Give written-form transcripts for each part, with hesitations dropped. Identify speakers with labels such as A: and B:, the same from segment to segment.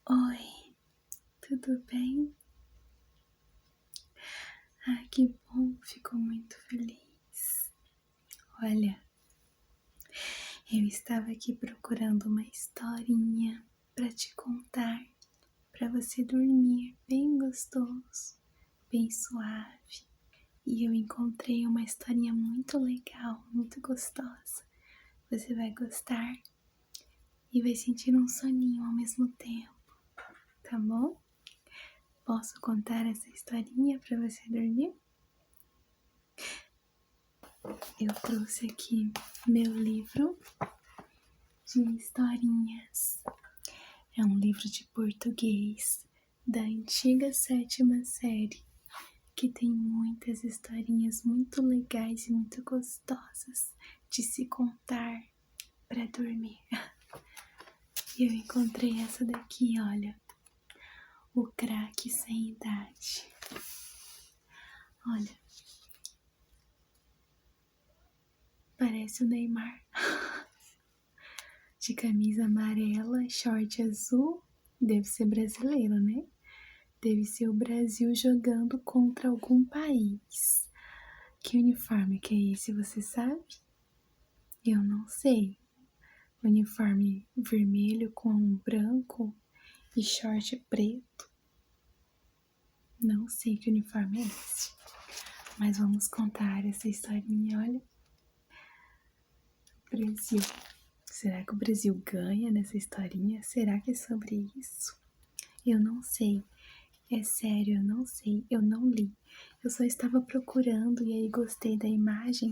A: Oi, tudo bem? Que bom, fico muito feliz. Olha, eu estava aqui procurando uma historinha para te contar, para você dormir bem gostoso, bem suave. E eu encontrei uma historinha muito legal, muito gostosa. Você vai gostar e vai sentir um soninho ao mesmo tempo, tá bom? Posso contar essa historinha para você dormir? Eu trouxe aqui meu livro de historinhas. É um livro de português da antiga 7ª série, que tem muitas historinhas muito legais e muito gostosas de se contar para dormir. E eu encontrei essa daqui, olha, O Craque Sem Idade. Olha, parece o Neymar. De camisa amarela, short azul, deve ser brasileiro, né? Deve ser o Brasil jogando contra algum país. Que uniforme que é esse, você sabe? Eu não sei. Uniforme vermelho com branco e short preto. Não sei que uniforme é esse. Mas vamos contar essa historinha, olha. Brasil. Será que o Brasil ganha nessa historinha? Será que é sobre isso? Eu não sei. É sério, eu não sei. Eu não li. Eu só estava procurando e aí gostei da imagem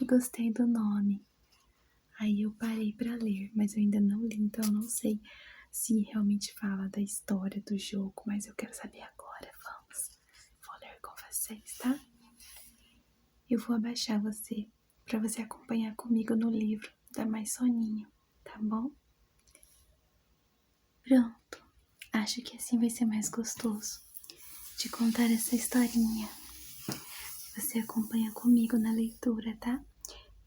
A: e gostei do nome. Aí eu parei para ler, mas eu ainda não li, então eu não sei se realmente fala da história do jogo, mas eu quero saber agora. Vou ler com vocês, tá? Eu vou abaixar você para você acompanhar comigo no livro, dá mais soninho, tá bom? Pronto, acho que assim vai ser mais gostoso de contar essa historinha. Você acompanha comigo na leitura, tá?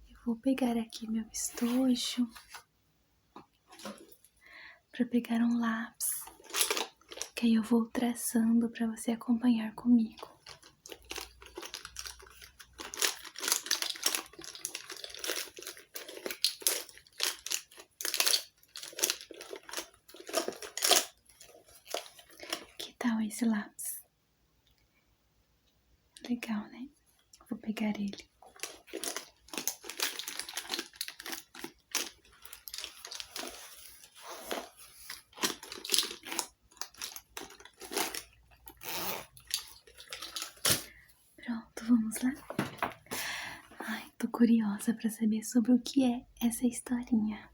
A: Eu vou pegar aqui meu estojo para pegar um lápis, que aí eu vou traçando para você acompanhar comigo. Que tal esse lápis? Legal, né? Vou pegar ele. Pronto, vamos lá? Ai, tô curiosa para saber sobre o que é essa historinha.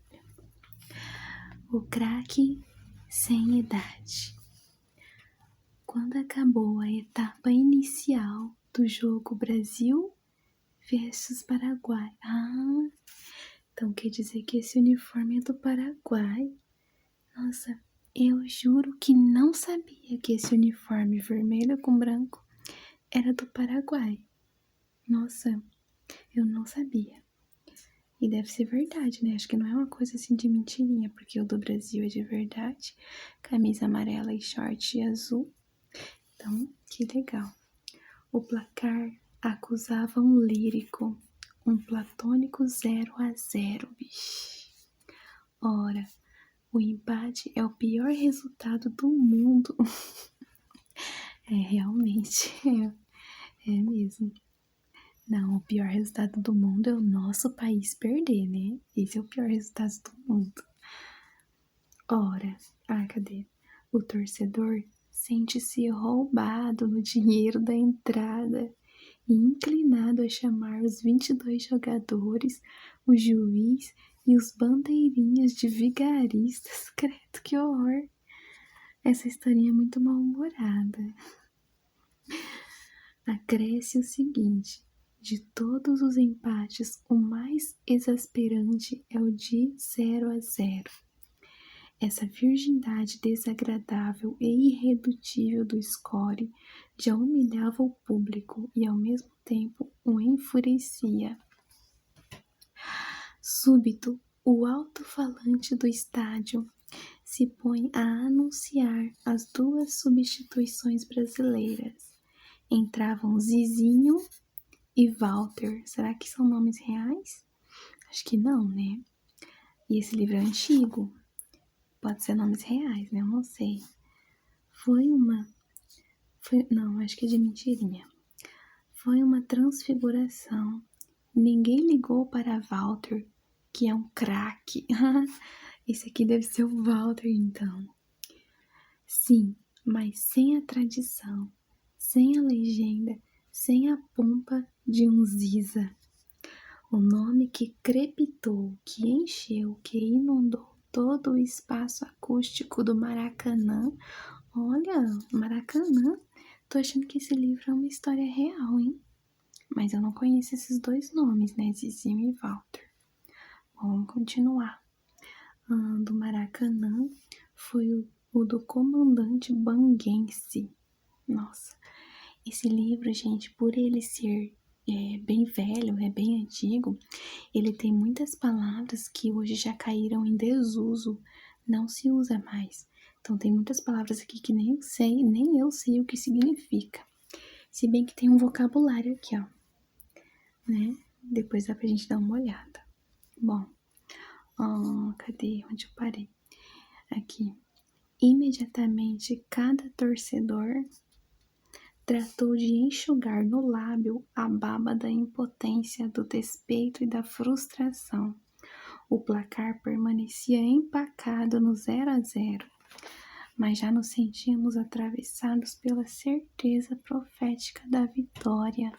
A: O Craque Sem Idade. Quando acabou a etapa inicial do jogo Brasil versus Paraguai. Então quer dizer que esse uniforme é do Paraguai. Nossa, eu juro que não sabia que esse uniforme vermelho com branco era do Paraguai. Nossa, eu não sabia. E deve ser verdade, né? Acho que não é uma coisa assim de mentirinha, porque o do Brasil é de verdade. Camisa amarela e short azul. Então, que legal. O placar acusava um lírico, um platônico 0-0, bicho. Ora, o empate é o pior resultado do mundo. É, realmente, é mesmo. Não, o pior resultado do mundo é o nosso país perder, né? Esse é o pior resultado do mundo. Ora, cadê? O torcedor sente-se roubado no dinheiro da entrada e inclinado a chamar os 22 jogadores, o juiz e os bandeirinhas de vigaristas. Credo, que horror! Essa historinha é muito mal-humorada. Acresce o seguinte: de todos os empates, o mais exasperante é o de 0-0. Essa virgindade desagradável e irredutível do score já humilhava o público e ao mesmo tempo o enfurecia. Súbito, o alto-falante do estádio se põe a anunciar as duas substituições brasileiras. Entravam Zizinho e Walter. Será que são nomes reais? Acho que não, né? E esse livro é antigo. Pode ser nomes reais, né? Eu não sei. Não, acho que é de mentirinha. Foi uma transfiguração. Ninguém ligou para Walter, que é um craque. Esse aqui deve ser o Walter, então. Sim, mas sem a tradição, sem a legenda, sem a pompa de um Ziza. O nome que crepitou, que encheu, que inundou todo o espaço acústico do Maracanã. Olha, Maracanã. Tô achando que esse livro é uma história real, hein? Mas eu não conheço esses dois nomes, né? Zizinho e Walter. Vamos continuar. Do Maracanã foi o do comandante Banguense. Nossa, esse livro, gente, por ele ser bem velho, bem antigo, ele tem muitas palavras que hoje já caíram em desuso, não se usa mais. Então tem muitas palavras aqui que nem eu sei o que significa. Se bem que tem um vocabulário aqui, ó, né? Depois dá pra gente dar uma olhada. Bom, cadê? Onde eu parei? Aqui. Imediatamente cada torcedor tratou de enxugar no lábio a baba da impotência, do despeito e da frustração. O placar permanecia empacado no 0-0, mas já nos sentíamos atravessados pela certeza profética da vitória.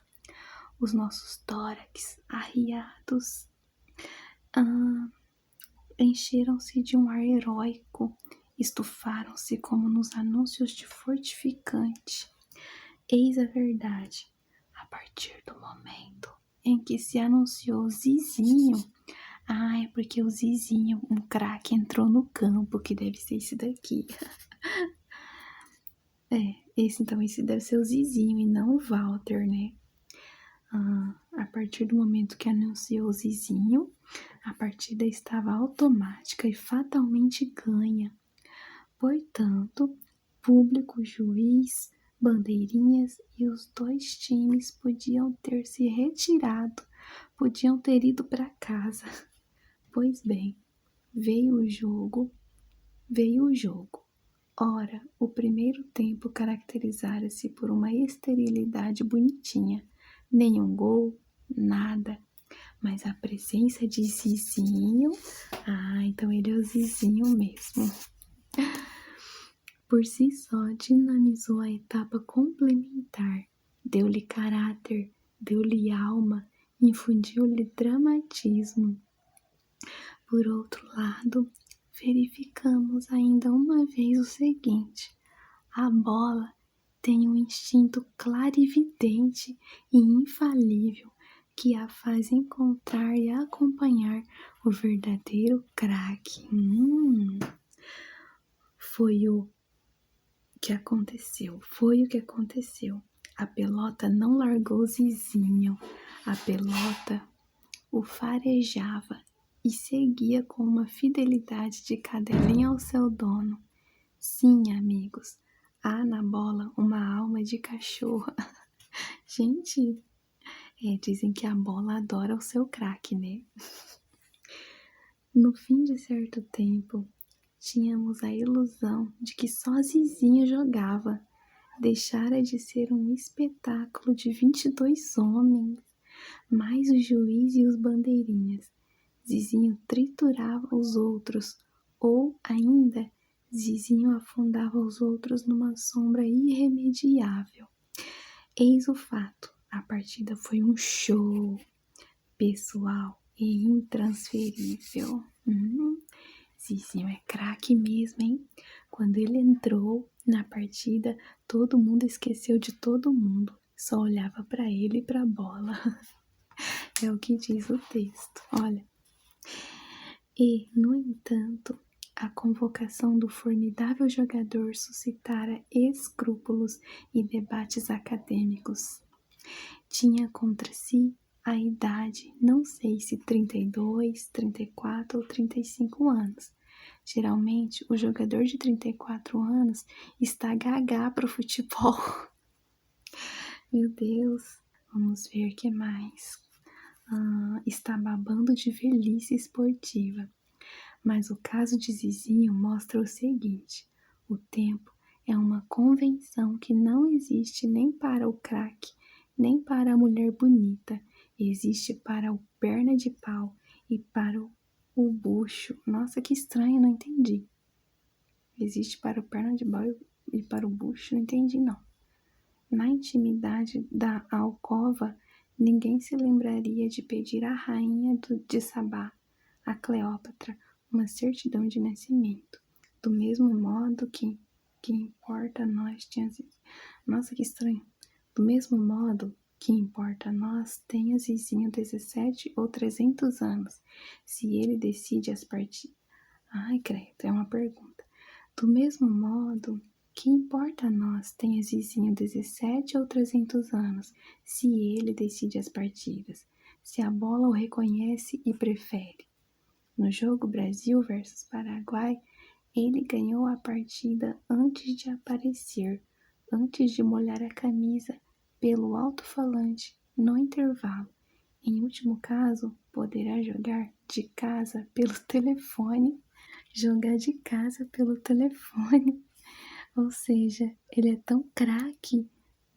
A: Os nossos tórax arriados encheram-se de um ar heróico, estufaram-se como nos anúncios de fortificante. Eis a verdade. A partir do momento em que se anunciou Zizinho, é porque o Zizinho, um craque, entrou no campo, que deve ser esse daqui. Esse deve ser o Zizinho e não o Walter, né? A partir do momento que anunciou o Zizinho, a partida estava automática e fatalmente ganha. Portanto, público, juiz, bandeirinhas e os dois times podiam ter se retirado, podiam ter ido para casa. Pois bem, veio o jogo. Ora, o primeiro tempo caracterizara-se por uma esterilidade bonitinha. Nenhum gol, nada. Mas a presença de Zizinho... então ele é o Zizinho mesmo. Por si só, dinamizou a etapa complementar. Deu-lhe caráter, deu-lhe alma, infundiu-lhe dramatismo. Por outro lado, verificamos ainda uma vez o seguinte: a bola tem um instinto clarividente e infalível que a faz encontrar e acompanhar o verdadeiro craque. Foi o que aconteceu. A pelota não largou o Zizinho. A pelota o farejava e seguia com uma fidelidade de cadelinha ao seu dono. Sim, amigos, há na bola uma alma de cachorro. Gente, dizem que a bola adora o seu craque, né? No fim de certo tempo, tínhamos a ilusão de que só Zizinho jogava. Deixara de ser um espetáculo de 22 homens, mais o juiz e os bandeirinhas. Zizinho triturava os outros, ou ainda, Zizinho afundava os outros numa sombra irremediável. Eis o fato, a partida foi um show pessoal e intransferível. Zizinho é craque mesmo, hein? Quando ele entrou na partida, todo mundo esqueceu de todo mundo. Só olhava para ele e para a bola. É o que diz o texto, olha. E, no entanto, a convocação do formidável jogador suscitara escrúpulos e debates acadêmicos. Tinha contra si a idade, não sei se 32, 34 ou 35 anos. Geralmente, o jogador de 34 anos está gaga pro futebol. Meu Deus. Vamos ver o que mais. Está babando de velhice esportiva. Mas o caso de Zizinho mostra o seguinte: o tempo é uma convenção que não existe nem para o craque, nem para a mulher bonita. Existe para o perna de pau e para o bucho. Nossa, que estranho, não entendi. Existe para o perna de pau e para o bucho, não entendi não. Na intimidade da alcova, ninguém se lembraria de pedir à rainha de Sabá, a Cleópatra, uma certidão de nascimento. Do mesmo modo que importa a nós Nossa, que estranho. Do mesmo modo que importa a nós tenha Zizinho 17 ou 300 anos, se ele decide as partidas. Ai, credo, é uma pergunta. Do mesmo modo, que importa a nós tenha Zizinho 17 ou 300 anos, se ele decide as partidas, se a bola o reconhece e prefere. No jogo Brasil versus Paraguai, ele ganhou a partida antes de aparecer, antes de molhar a camisa pelo alto-falante no intervalo. Em último caso, poderá jogar de casa pelo telefone. Jogar de casa pelo telefone. Ou seja, ele é tão craque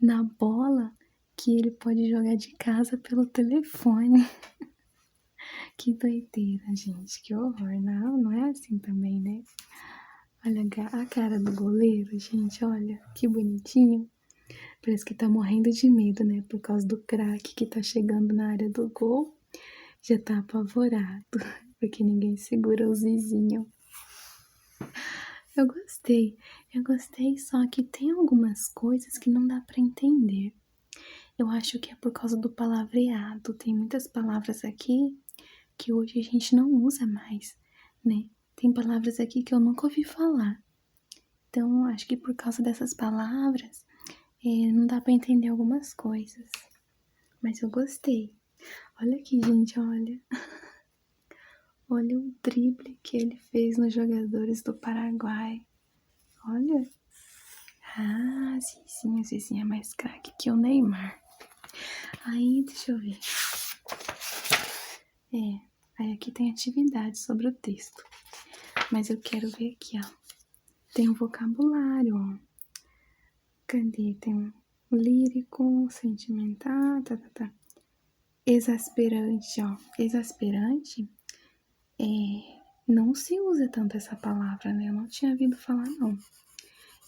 A: na bola que ele pode jogar de casa pelo telefone. Que doideira, gente. Que horror. Não, não é assim também, né? Olha a cara do goleiro, gente. Olha, que bonitinho. Parece que tá morrendo de medo, né? Por causa do craque que tá chegando na área do gol. Já tá apavorado. Porque ninguém segura o Zizinho. Eu gostei, só que tem algumas coisas que não dá pra entender. Eu acho que é por causa do palavreado. Tem muitas palavras aqui que hoje a gente não usa mais, né? Tem palavras aqui que eu nunca ouvi falar. Então, acho que por causa dessas palavras, não dá pra entender algumas coisas. Mas eu gostei. Olha aqui, gente, olha. Olha o drible que ele fez nos jogadores do Paraguai. Olha. Ah, Zizinho é mais craque que o Neymar. Aí, deixa eu ver. Aí aqui tem atividade sobre o texto. Mas eu quero ver aqui, ó. Tem um vocabulário, ó. Cadê? Tem um lírico, sentimental, tá. Exasperante, ó. Exasperante, não se usa tanto essa palavra, né? Eu não tinha ouvido falar, não.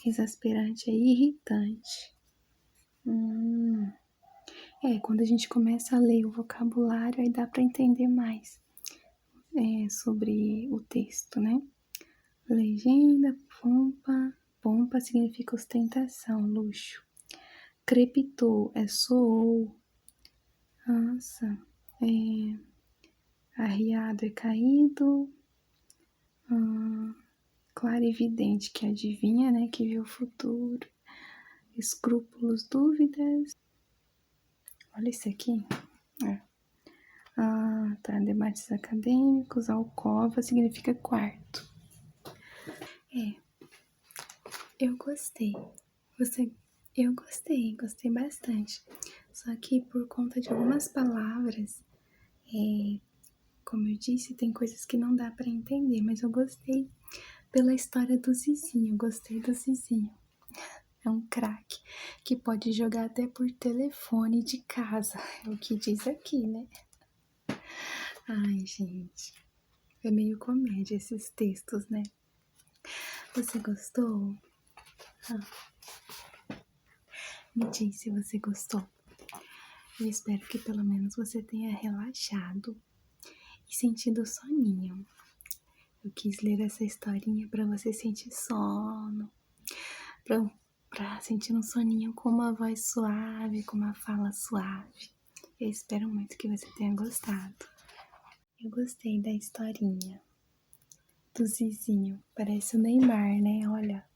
A: Exasperante é irritante. Quando a gente começa a ler o vocabulário, aí dá pra entender mais sobre o texto, né? Legenda, pompa. Pompa significa ostentação, luxo. Crepitou soou. Nossa. Arriado é caído. Clarividente, que adivinha, né? Que vê o futuro. Escrúpulos, dúvidas. Olha isso aqui. Tá. Debates acadêmicos. Alcova significa quarto. Eu gostei. Eu gostei bastante. Só que por conta de algumas palavras, como eu disse, tem coisas que não dá pra entender, mas eu gostei pela história do Zizinho. Gostei do Zizinho. É um craque que pode jogar até por telefone de casa. É o que diz aqui, né? Ai, gente. É meio comédia esses textos, né? Você gostou? Me diz se você gostou. Eu espero que pelo menos você tenha relaxado e sentido soninho. Eu quis ler essa historinha para você sentir sono, pra sentir um soninho com uma voz suave, com uma fala suave. Eu espero muito que você tenha gostado. Eu gostei da historinha do Zizinho. Parece o Neymar, né? Olha.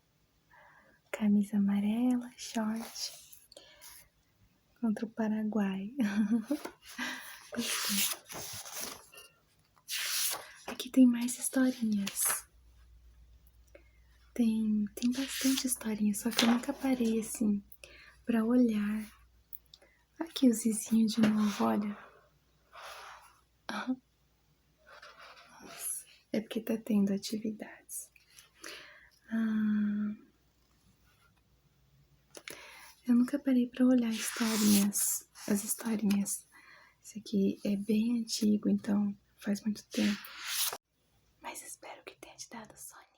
A: Camisa amarela, short. Contra o Paraguai. Gostei. Aqui tem mais historinhas. Tem bastante historinha, só que eu nunca parei assim pra olhar. Aqui o Zizinho de novo, olha. Nossa, é porque tá tendo atividades. Eu nunca parei pra olhar as historinhas. Esse aqui é bem antigo, então faz muito tempo. Mas espero que tenha te dado sonho.